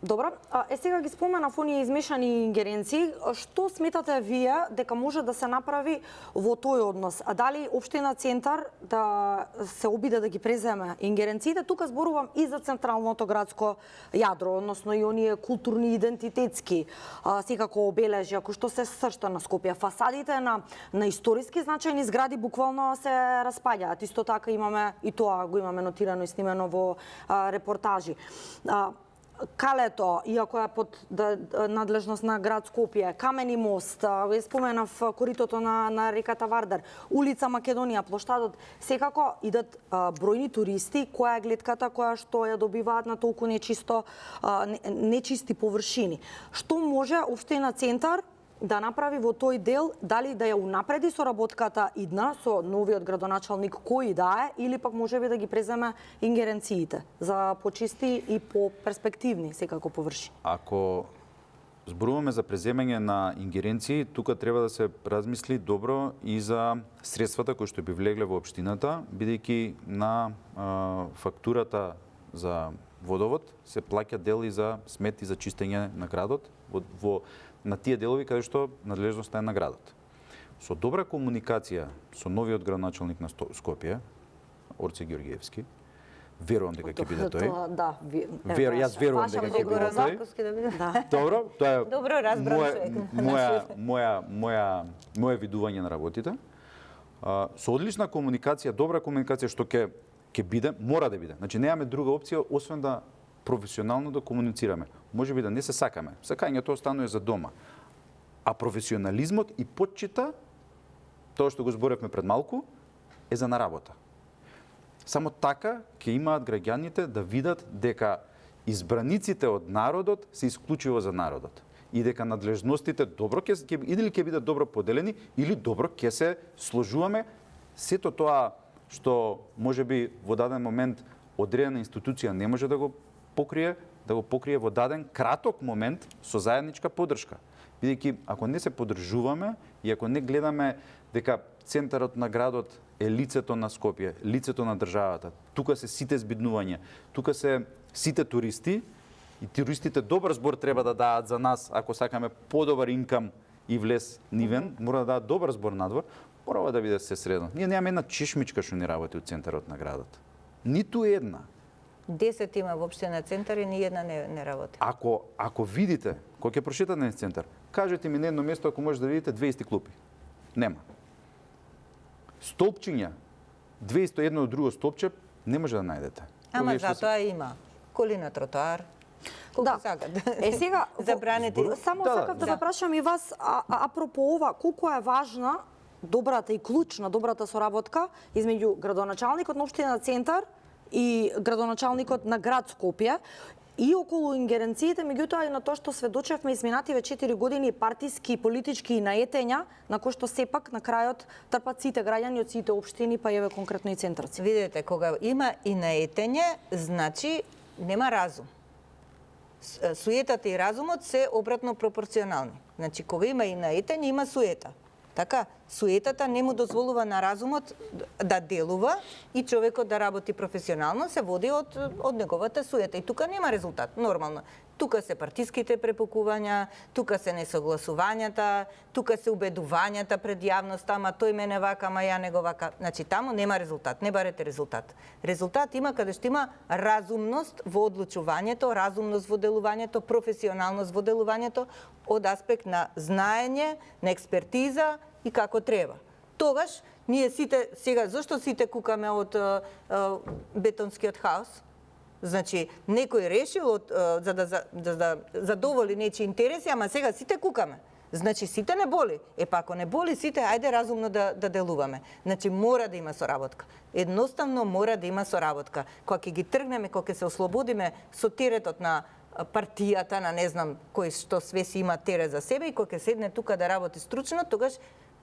Добро, сега ги споменав оние измешани ингеренции. Што сметате вие дека може да се направи во тој однос? А дали општина Центар да се обиде да ги преземе ингеренциите? Тука зборувам и за централното градско јадро, односно и оние културни идентитетски секако обележја кои што се сршта на Скопје. Фасадите на историски значајни згради буквално се распаѓаат. Исто така имаме и тоа го имаме нотирано и снимено во репортажи. Калето, иако е под надлежност на град Скопје, Камени мост, споменав коритото на реката Вардар, улица Македонија, плоштадот, секако идат бројни туристи, која е гледката која што ја добиваат на толку нечисти површини. Што може општина Центар да направи во тој дел, дали да ја унапреди соработката идна со новиот градоначалник кој да е, или пак можеби да ги преземе ингеренциите за почисти и по перспективни секако површини? Ако зборуваме за преземање на ингеренции, тука треба да се размисли добро и за средствата кои што би влегле во општината, бидејќи на фактурата за водовод се плаќа дел и за смет и за чистење на градот на тие делови каде што надлежноста е на градот. Со добра комуникација со новиот градоначалник на Скопје, Орце Ѓорѓиевски, верувам дека ќе биде тој. Да, јас верувам дека ќе биде тој. Добро, тоа е добро разбран моје видување на работите. Со одлична комуникација, добра комуникација што ќе биде, мора да биде. Значи немаме друга опција освен да професионално да комуницираме. Може би да не се сакаме. Сакањето останува за дома. А професионализмот и почита, тоа што го зборевме пред малку, е за на работа. Само така ќе имаат граѓаните да видат дека избраниците од народот се исклучиво за народот и дека надлежностите добро или ќе бидат добро поделени или добро ќе се сложуваме. Сето тоа што можеби во даден момент одредена институција не може да го покрие во даден краток момент со заедничка поддршка. Бидејќи ако не се поддржуваме и ако не гледаме дека центарот на градот е лицето на Скопје, лицето на државата, тука се сите збиднувања, тука се сите туристи и туристите добар збор треба да даат за нас ако сакаме подобар инкам и влез нивен, мора да даат добар збор надвор, мора да биде се средно. Ние немаме една чешмичка што ни работи од центарот на градот. Ниту една. 10 има воопште на Центар и ни една не работи. Ако видите, кога ќе прошетате на Центар, кажете ми на едно место ако може да видите 200 клупи. Нема. Столпчиња, 200 едно од друго столпче, не може да најдете. Ама затоа има коли на тротоар. Да. Сега забраните. Само сакав да прашам и вас апропо ова, колку е важна добрата и клучна добрата соработка измеѓу градоначалникот на општина Центар и градоначалникот на град Скопје и околу ингеренциите, меѓутоа и на тоа што сведочевме изминативе 4 години партиски, политички наетења, на кои што сепак на крајот трпат сите граѓани од сите општини, па еве конкретно и центарци. Видете, кога има и наетење, значи нема разум. Суетата и разумот се обратно пропорционални. Значи, кога има и наетење, има суета. Така, суетата не му дозволува на разумот да делува и човекот да работи професионално, се води од неговата суета. И тука нема резултат, нормално. Тука се партиските препукувања, тука се несогласувањата, тука се убедувањата пред јавноста, ама тој мене вака, ама ја него вака. Значи, таму нема резултат, не барете резултат. Резултат има каде што има разумност во одлучувањето, разумност во делувањето, професионалност во делувањето, од аспект на знаење, на експертиза и како треба. Тогаш, ние сите, сега, зашто сите кукаме од бетонскиот хаос? Значи, некој решил за да задоволи нечии интереси, ама сега сите кукаме. Значи, сите не боли. Па ако не боли сите, ајде разумно да делуваме. Значи, мора да има соработка. Едноставно мора да има соработка. Кога ќе ги тргнеме, кога ќе се ослободиме со теретот на партијата, на не знам кој што све си има терет за себе, и кога ќе седне тука да работи стручно, тогаш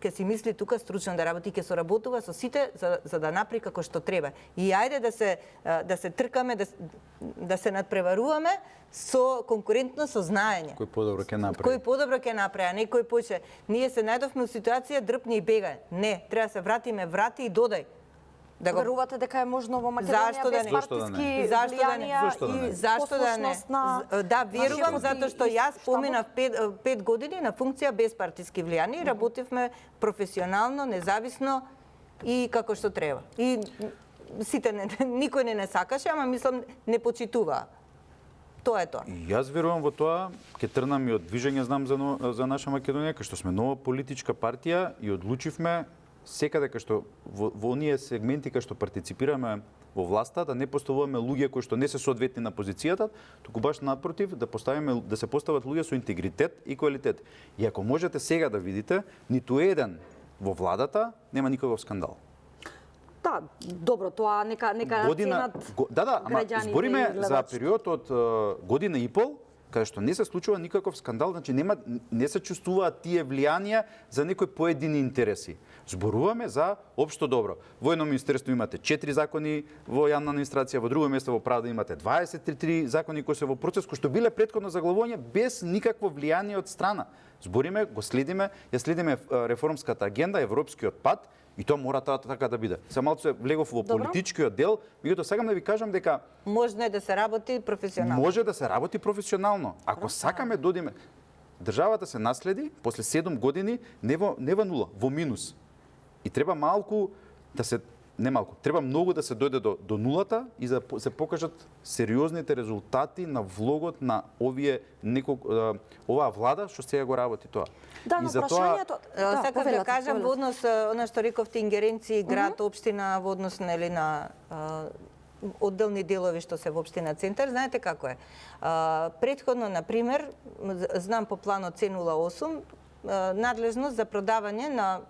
ќе си мисли тука стручно да работи, ќе соработува со сите за да направи како што треба. И ајде да се тркаме, да се надпреваруваме со конкурентно со знаење. Кој подобро ќе направи. Кој подобро ќе направи, а не кој почне. Ние се најдовме во ситуација дрпни и бегај. Не, треба да се вратиме, врати и додај. Да го Верувате дека е можно во Македонија Зашто да без не? партиски Зашто да не? влијанија Зашто да не? и Зашто да не? послушност на Да, верувам, шефот затоа што и јас штабот? поминав 5 години на функција без партиски влијани и работевме професионално, независно и како што треба. И сите никој не сакаше, ама мислам не почитуваа. Тоа е тоа. И јас верувам во тоа, ќе тргнам и од движење знам за наша Македонија, кај што сме нова политичка партија и одлучивме секаде кај што во оние сегменти кај што партиципираме во власта да не поставуваме луѓе кои што не се соодветни на позицијата, туку баш напротив да се постават луѓе со интегритет и квалитет. И ако можете сега да видите, ниту еден во владата нема никаков скандал. Да, добро, тоа нека ценат ама граѓаните збориме и за гледачите. период од година и пол, каде што не се случува никаков скандал, значи не се чувствуваат тие влијанија за некои поедини интереси. Зборуваме за општо добро. Во едно министерство имате 4 закони во јавна администрација, во друго место во правда имате 23 закони кои се во процес, кои што биле претходно заглавување без никакво влијание од страна. Збориме, го следиме, ја следиме реформската агенда, европскиот пат, и тоа мора така да биде. Се малку влегов во политичкиот дел, меѓутоа сакам да ви кажам дека Можно е да се работи професионално. може да се работи професионално. Ако сакаме додиме, државата се наследи после 7 години не во нула, во минус. И треба малку да се треба многу да се дојде до нулата и да се покажат сериозните резултати на влогот на оваа влада што сега го работи тоа. Да, и но затоа прашањето... Сакам да кажам во однос она што рековте ингеренции град, општина во однос на одделни делови што се во општина Центар, знаете како е. Претходно, на пример, знам по планот C08, надлежност за продавање на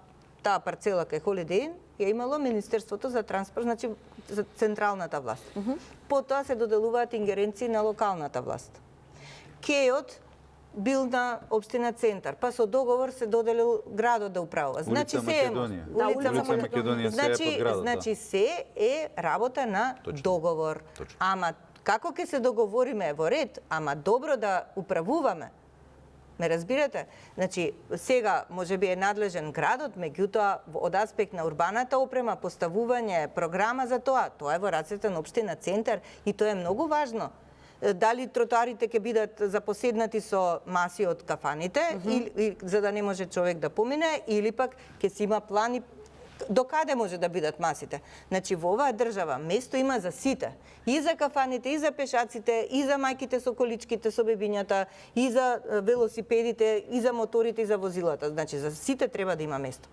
таа парцела кај Holiday Inn ја имало Министерството за транспорт, значи за централната власт. Потоа се доделуваат ингеренции на локалната власт. Кејот бил на општина Центар, па со договор се доделил градот да управува. Значи Улица се Македонија. улица Македонија се е под градот. Значи се е работа на договор. Точно. Ама како ќе се договориме во ред, ама добро да управуваме. Ме разбирате? Значи, сега може би е надлежен градот, меѓутоа од аспект на урбаната опрема, поставување програма за тоа е во рацете на општина Центар и тоа е многу важно. Дали тротоарите ќе бидат запоседнати со маси од кафаните, или, за да не може човек да помине, или пак ќе си има план и до каде може да бидат масите. Значи, во оваа држава место има за сите. И за кафаните, и за пешаците, и за мајките со количките, со бебињата, и за велосипедите, и за моторите, и за возилата. Значи, за сите треба да има место.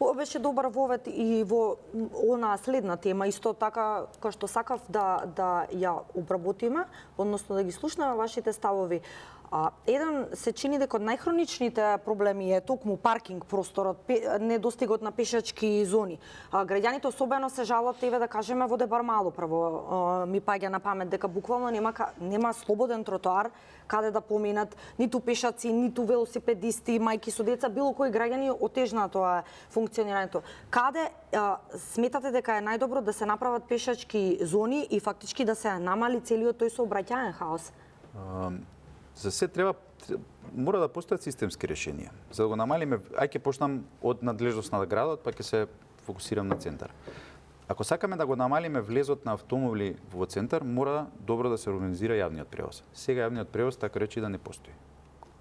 Ова беше добар вовет и во она следна тема, исто така кој што сакав да ја обработиме, односно да ги слушнеме вашите ставови. Еден се чини дека од најхроничните проблеми е токму паркинг просторот, недостигот на пешачки зони. Граѓаните особено се жалат, еве да кажеме, во Дебармало прво ми паѓа на памет дека буквално нема слободен тротоар каде да поминат ниту пешаци, ниту велосипедисти, мајки со деца, било кои граѓани отежна тоа функционирањето. Каде сметате дека е најдобро да се направат пешачки зони и фактички да се намали целиот тој сообраќајен хаос? За се мора да постојат системски решенија. За да го намалиме, ќе почнам од надлежност на градот, па ќе се фокусирам на Центар. Ако сакаме да го намалиме влезот на автомобили во Центар, мора добро да се организира јавниот превоз. Сега јавниот превоз така речи да не постои.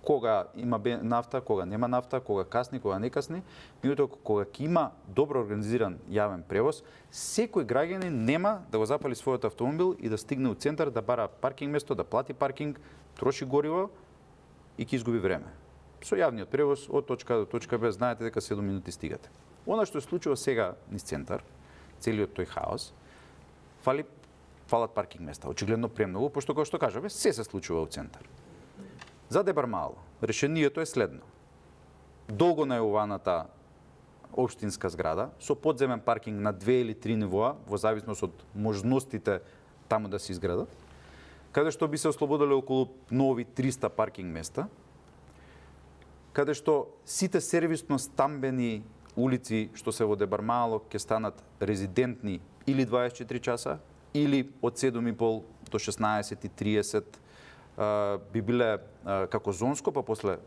Кога има нафта, кога нема нафта, кога касни, кога не касни, меѓутоа кога ќе има добро организиран јавен превоз, секој граѓанин нема да го запали својот автомобил и да стигне у Центар, да бара паркинг место, да плати паркинг, троши гориво и ќе изгуби време. Со јавниот превоз од точка до точка Б знаете дека 7 минути стигате. Она што се случува сега низ Центар, целиот тој хаос, фалат паркинг места, очигледно премногу, пошто како што кажаме, се случува у Центар. За Дебармало, решението е следно. Долго најуваната општинска зграда со подземен паркинг на 2 или 3 нивоа, во зависност од можностите таму да се изградат, каде што би се ослободиле околу нови 300 паркинг места, каде што сите сервисно стамбени улици што се во Дебармало ќе станат резидентни или 24 часа, или од 7:30 до 16:30 би биле како зонско, па после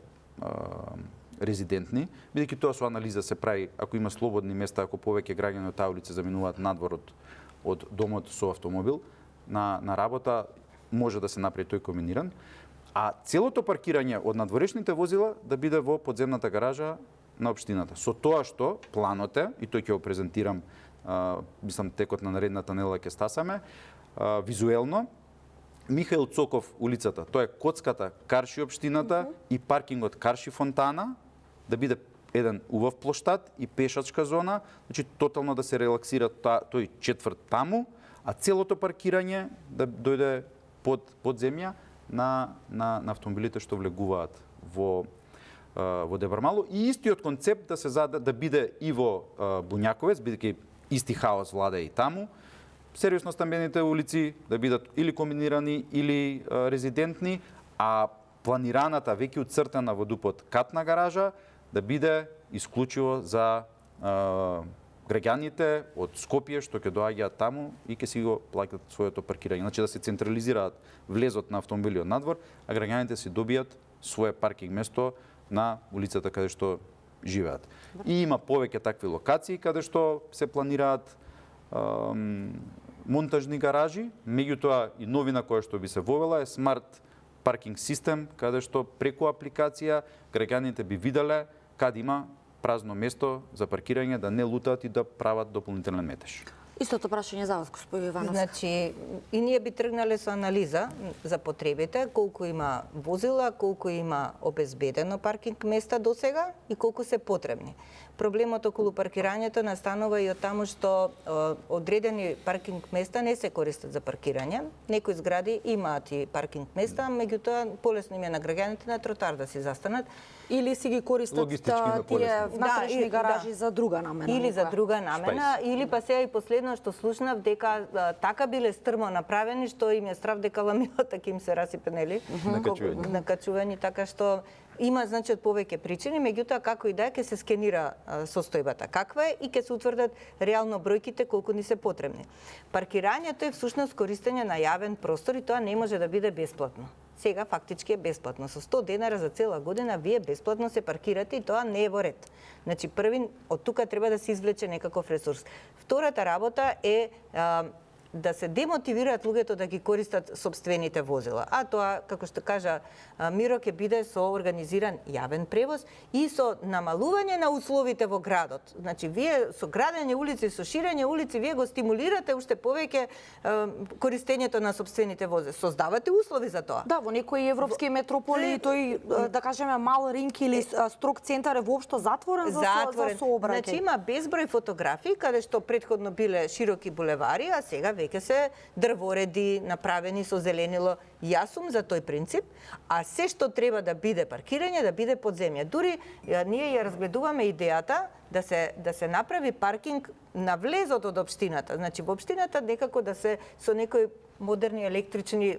резидентни, бидејќи тоа со анализа се прави ако има слободни места, ако повеќе граѓани од таа улица заминуваат надвор од домот со автомобил на работа, може да се направи тој комбиниран. А целото паркирање од надворешните возила да биде во подземната гаража на општината. Со тоа што планот е, и тој ќе го презентирам, мислам текот на наредната недела ќе стасаме, визуелно, Михаил Цоков улицата, тоа е коцката Карши општината и паркингот Карши Фонтана, да биде еден убав плоштад и пешачка зона, значи тотално да се релаксира тој четврт таму, а целото паркирање да дојде под земја на автомобилите што влегуваат во Дебармало, и истиот концепт да биде и во Буњаковец, бидејќи исти хаос владе и таму. Сервисно стамбените улици да бидат или комбинирани или резидентни, а планираната веќе уцртана во ДУП-от катна гаража да биде исклучиво за граѓаните од Скопје што ќе доаѓаат таму и ќе си го плаќаат своето паркирање. Значи да се централизираат влезот на автомобили од надвор, а граѓаните си добијат свое паркинг место на улицата каде што живеат. И има повеќе такви локации каде што се планираат монтажни гаражи, меѓутоа и новина која што би се вовела е смарт паркинг систем, каде што преку апликација граѓаните би виделе каде има празно место за паркирање, да не лутаат и да прават дополнителен метеж. Истото прашање за вас, господин Иванов. Значи, и ние би тргнале со анализа за потребите, колку има возила, колку има обезбедено паркинг места до сега и колку се потребни. Проблемот околу паркирањето настанува и од таму што одредени паркинг места не се користат за паркирање. Некои згради имаат и паркинг места, меѓутоа полесно им е на граѓаните на тротоар да си застанат. Или си ги користат тие внатрешни гаражи за друга намена. Или за друга намена, или па сега и последно што слушнав дека така биле стрмо направени што им е страв дека ламилата ќе им се расипе, нели? Накачување, така што има, значи, од повеќе причини, меѓутоа како и да е ќе се скенира состојбата каква е и ќе се утврдат реално бројките колку ни се потребни. Паркирањето е всушност користење на јавен простор и тоа не може да биде бесплатно. Сега фактички е бесплатно. Со 100 денара за цела година вие бесплатно се паркирате и тоа не е во ред. Значи први од тука треба да се извлече некаков ресурс. Втората работа е да се демотивираат луѓето да ги користат сопствените возила. А тоа, како што кажа Миро, ќе биде со организиран јавен превоз и со намалување на условите во градот. Значи, вие со градење улици, со ширење улици, вие го стимулирате уште повеќе користењето на сопствените возила. Создавате услови за тоа. Да, во некои европски метрополи тој, да кажеме, мал ринг или строг центар е воопшто затворен за сообраќај. Значи, има безброј фотографии каде што претходно биле широки булевари, а сега веќе се дрвореди направени со зеленило. Јас сум за тој принцип, а се што треба да биде паркирање, да биде под земја. Дури ние ја разгледуваме идејата да се направи паркинг на влезот од општината. Значи во општината некако да се со некои модерни електрични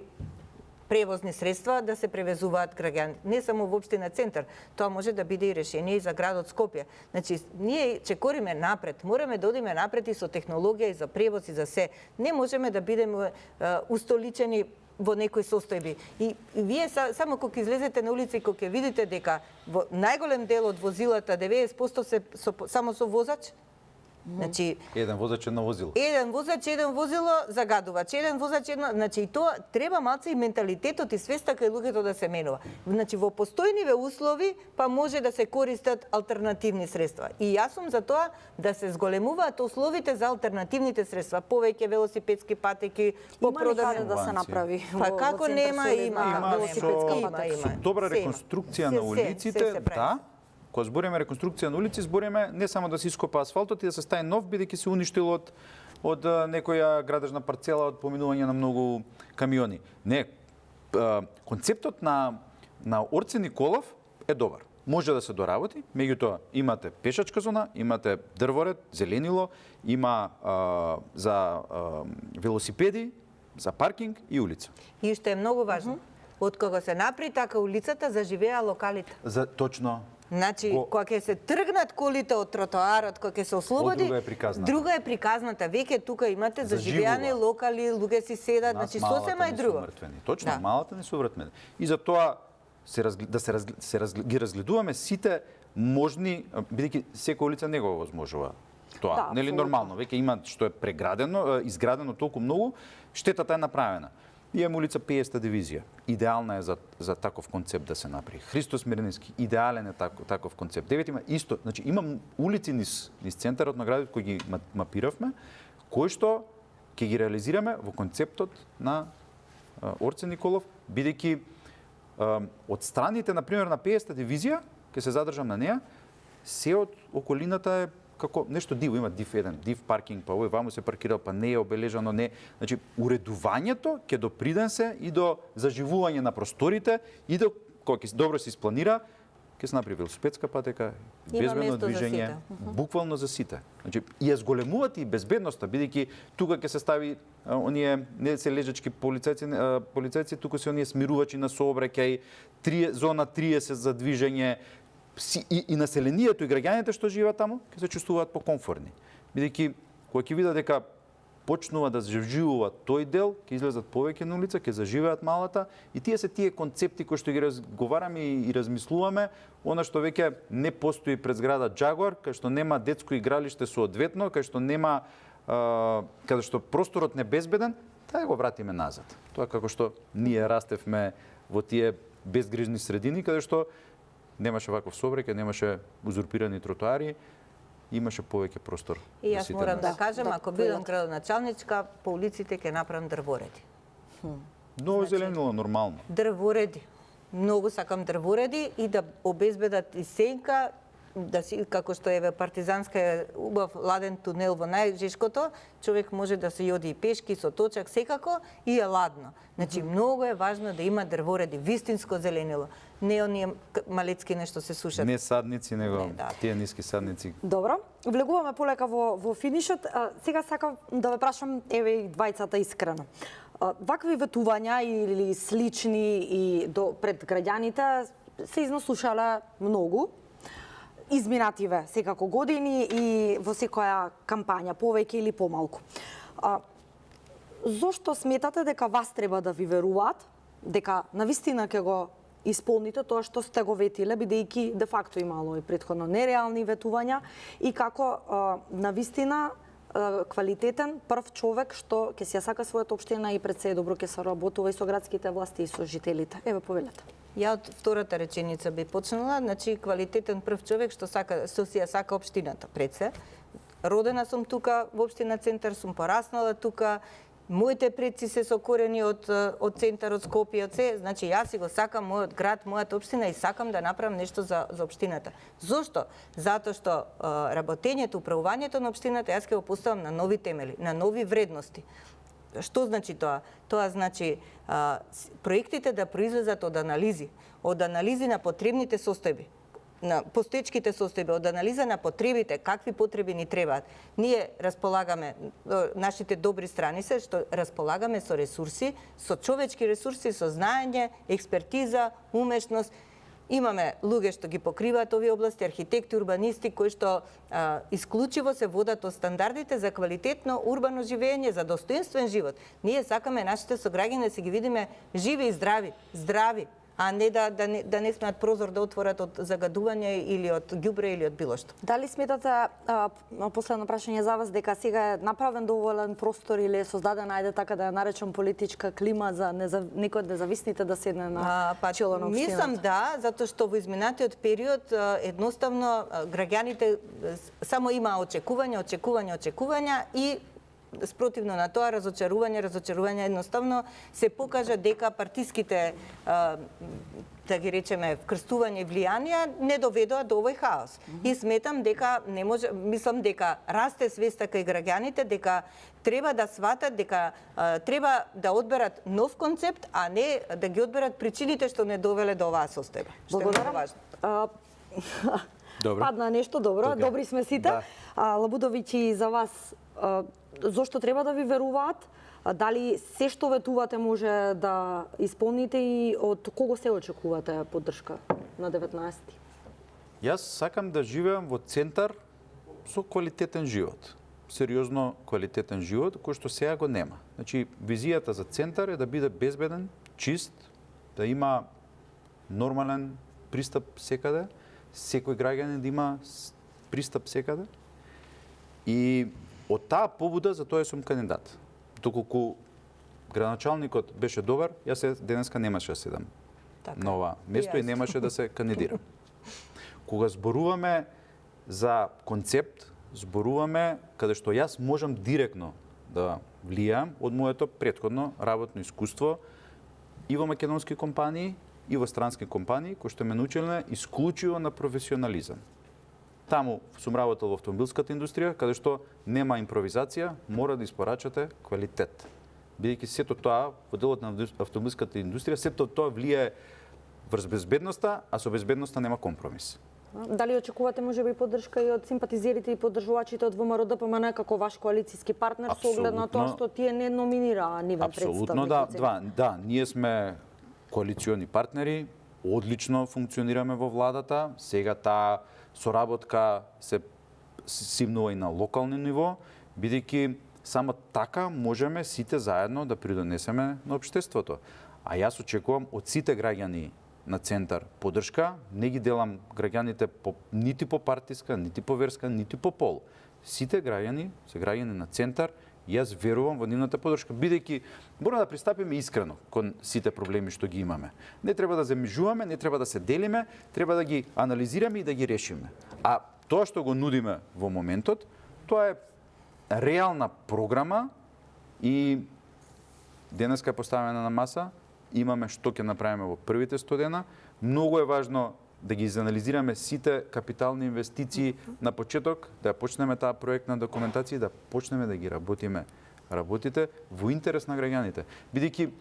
превозни средства да се превезуваат граѓани. Не само во општина центар, тоа може да биде и решение и за градот Скопје. Значи, ние чекориме напред, мораме да одиме напред и со технологија и за превоз и за се. Не можеме да бидеме устоличени во некои состојби. И вие само кога излезете на улица и кога ќе видите дека во најголем дел од возилата 90% се само со возач. Значи, еден возач едно возило. Еден возач еден возило загадувач, еден возач едно, значи и тоа треба малце и менталитетот и свеста кај луѓето да се менува. Значи во постојниве услови па може да се користат алтернативни средства. И јас сум за тоа да се зголемуваат условите за алтернативните средства, повеќе велосипедски патеки, попродажни да се направи. Па како нема, има велосипедска патека. Со добра реконструкција на улиците, да. Кога збориме реконструкција на улици, збориме не само да се ископа асфалтот и да се стави нов, бидејќи се уништил од некоја градежна парцела од поминување на многу камиони. Не, концептот на Орце Николов е добар. Може да се доработи, меѓутоа имате пешачка зона, имате дрворед, зеленило, има за велосипеди, за паркинг и улица. И што е многу важно, од кога се направи така улицата, заживеа локалите. Точно. Значи, кога ќе се тргнат колите од тротоарот, кога ќе се ослободи, друга е приказната. Веќе тука имате заживеани локали, луѓе си седат, значи сосема и друго. Точно, малата не се вртмени. И за тоа ги разгледуваме сите можни, бидејќи секоја улица не го возможува тоа. Да, Нели апсолутно. нормално, веќе има што е преградено, изградено толку многу, штетата е направена. Имаме улица 50-та дивизија. Идеална е за таков концепт да се направи. Христо Смирнински, идеален е таков концепт. 9 има исто, значи има улици низ центарот на градот кои ги мапиравме, кои што ќе ги реализираме во концептот на Орце Николов, бидејќи од страните, например, на 50-та дивизија, ќе се задржам на неа, се од околината е како нешто диво, има див еден, див паркинг, па овој ваму се паркирал, па не е обележано, не. Значи, уредувањето ќе допринесе и до заживување на просторите и до кога ќе добро се испланира, ќе се направи велосипедска патека, Има безбедно место за движење, сите. буквално за сите. Значи, и ја зголемуваат и безбедноста, бидејќи тука ќе се стави оние не се лежачки полицајци, туку се оние смирувачи на сообраќај, зона 30 за движење, и населението и граѓаните што живеат таму ќе се чувствуваат покомфортни. Бидејќи кога ќе видат дека почнува да заживува тој дел, ќе излезат повеќе на улица, ќе заживеат малата и тие се тие концепти кои што ги разговараме и размислуваме, она што веќе не постои пред зграда Джагуар, кај што нема детско игралиште соодветно, кај што нема каде што просторот не безбеден, да го вратиме назад. Тоа како што ние растевме во тие безгрижни средини каде што немаше ваков сообраќај, немаше узурпирани тротоари, имаше повеќе простор. И за јас сите морам нас. да кажам, ако бидам градоначалничка, по улиците ќе направам дрвореди. Ново зеленило нормално. Дрвореди. Многу сакам дрвореди и да обезбедат и сенка, да си, како што е партизанска убав ладен тунел во најжешкото, човек може да се јоди и пешки, со точак, секако, и е ладно. Значи, многу е важно да има дрвореди, вистинско зеленило. Не оние малецки нешто се сушат. Не садници, него Не, да. тие ниски садници. Добро, влегуваме полека во финишот. Сега сакам да ве прашам, еве и двајцата искрено. Вакви ветувања или слични и пред граѓаните се износлушале многу. Изминативе секако години и во секоја кампања, повеќе или помалку. Зошто сметате дека вас треба да ви веруваат, дека навистина ќе го исполните тоа што сте го ветиле, бидејќи де факто имало и претходно нереални ветувања и како навистина квалитетен прв човек што ќе си ја сака својата општина и пред се добро ќе соработува и со градските власти и со жителите. Еве повелете. Ја од втората реченица би почнала, значи квалитетен прв човек што си ја сака општината пред се. Родена сум тука во општина Центар, сум пораснала тука. Моите предци се со корени од Центарот, Скопје, од се, значи јас си го сакам мојот град, мојата општина и сакам да направам нешто за општината. Зошто? Затоа што работењето, управувањето на општината јас ќе го поставам на нови темели, на нови вредности. Што значи тоа? Тоа значи проектите да произлезат од анализи на потребните состојби, на постоечките состојби, од анализа на потребите, какви потреби ни требаат. Ние располагаме, нашите добри страни се што располагаме со ресурси, со човечки ресурси, со знаење, експертиза, умешност. Имаме луѓе што ги покриваат овие области, архитекти, урбанисти, кои што исклучиво се водат од стандардите за квалитетно урбано живење, за достоинствен живот. Ние сакаме нашите сограѓани да се ги видиме живи и здрави, а не да не смеат прозор да отворат од загадување или од ѓубре или од било што. Дали сметате, последно прашање за вас, дека сега е направен доволен простор или е создадена, ајде така да ја наречам, политичка клима за некој од независните да седне на чело на општината? Мислам да, затоа што во изминатиот период едноставно граѓаните само имаа очекувања и спротивно на тоа разочарување едноставно се покажа дека партиските да ги речеме вкрстување и влијанија не доведоа до овој хаос. И сметам дека мислам дека расте свеста кај граѓаните дека треба да сватат дека треба да одберат нов концепт, а не да ги одберат причините што не довеле до оваа состојба. Што е многу важно. Падна нешто добро, добри сме сите. Да. Лабудовиќи, за вас зошто треба да ви веруваат? Дали се што ветувате може да исполните и од кого се очекувате поддршка на 19-ти? Јас сакам да живеам во Центар со квалитетен живот. Сериозно квалитетен живот, кој што сега го нема. Значи, визијата за Центар е да биде безбеден, чист, да има нормален пристап секаде. секој граѓанин да има пристап секаде. И од таа побуда за тоа сум кандидат. Доколку градоначалникот беше добар, јас денеска немаше да седам на ова место и немаше да се кандидирам. Кога зборуваме за концепт, зборуваме каде што јас можам директно да влијам од моето претходно работно искуство и во македонски компании, и во странски компании, кои што ме научиле исклучиво на професионализам. Таму сум работел во автомобилската индустрија, каде што нема импровизација, мора да испорачате квалитет. Бидејќи сето тоа во делот на автомобилската индустрија, сето тоа влијае врз безбедноста, а со безбедноста нема компромис. Дали очекувате можеби поддршка и од симпатизерите и поддржувачите од ВМРО ДПМН како ваш коалициски партнер со оглед на тоа што тие не номинираа нивен представник? Апсолутно, да, ние сме коалициони партнери, одлично функционираме во владата, сега таа соработка се симнува и на локално ниво, бидејќи само така можеме сите заедно да придонесеме на општеството. А јас очекувам од сите граѓани на Центар поддршка, не ги делам граѓаните нити по партиска, нити по верска, нити по пол. Сите граѓани се граѓани на Центар, јас верувам во нивната поддршка, бидејќи мора да пристапиме искрено кон сите проблеми што ги имаме. Не треба да замижуваме, не треба да се делиме, треба да ги анализираме и да ги решиме. А тоа што го нудиме во моментот, тоа е реална програма и денеска е поставена на маса, имаме што ќе направиме во првите 100 дена. Многу е важно да ги изанализираме сите капитални инвестиции на почеток, да ја почнеме таа проектна документација и да почнеме да ги работите во интерес на граѓаните. Бидејќи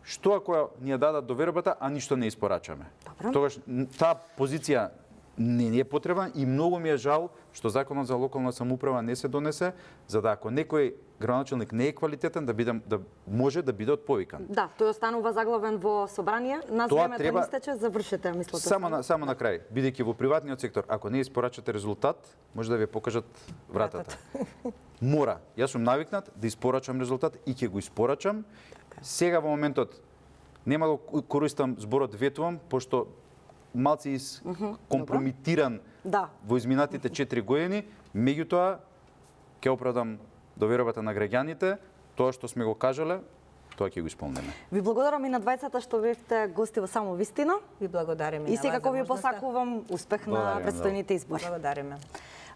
што ако ни ја дадат довербата, а ништо не испорачаме? Тогаш таа позиција не е потребна и многу ми е жал што законот за локална самоуправа не се донесе, за да ако некој градоначалник не е квалитетен да може да биде отповикан. Да, тој останува заглавен во собрание. Нас времето ни истече, завршете мислата. Само на крај, бидејќи во приватниот сектор ако не испорачате резултат, може да ви покажат вратата. Мора. Јас сум навикнат да испорачам резултат и ќе го испорачам. Сега во моментот нема да користам зборот ветувам, пошто малци компромитиран во изминатите 4 години, меѓутоа ќе оправдам довербата на граѓаните, тоа што сме го кажале, тоа ќе го исполниме. Ви благодарам и на двајцата што бевте гости во Само вистина. Ви благодариме и секако ви посакувам успех на предстојните избори. Благодариме.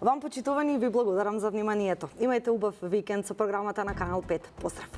Вам почитувани ви благодарам за вниманието. Имајте убав викенд со програмата на Канал 5. Поздрав.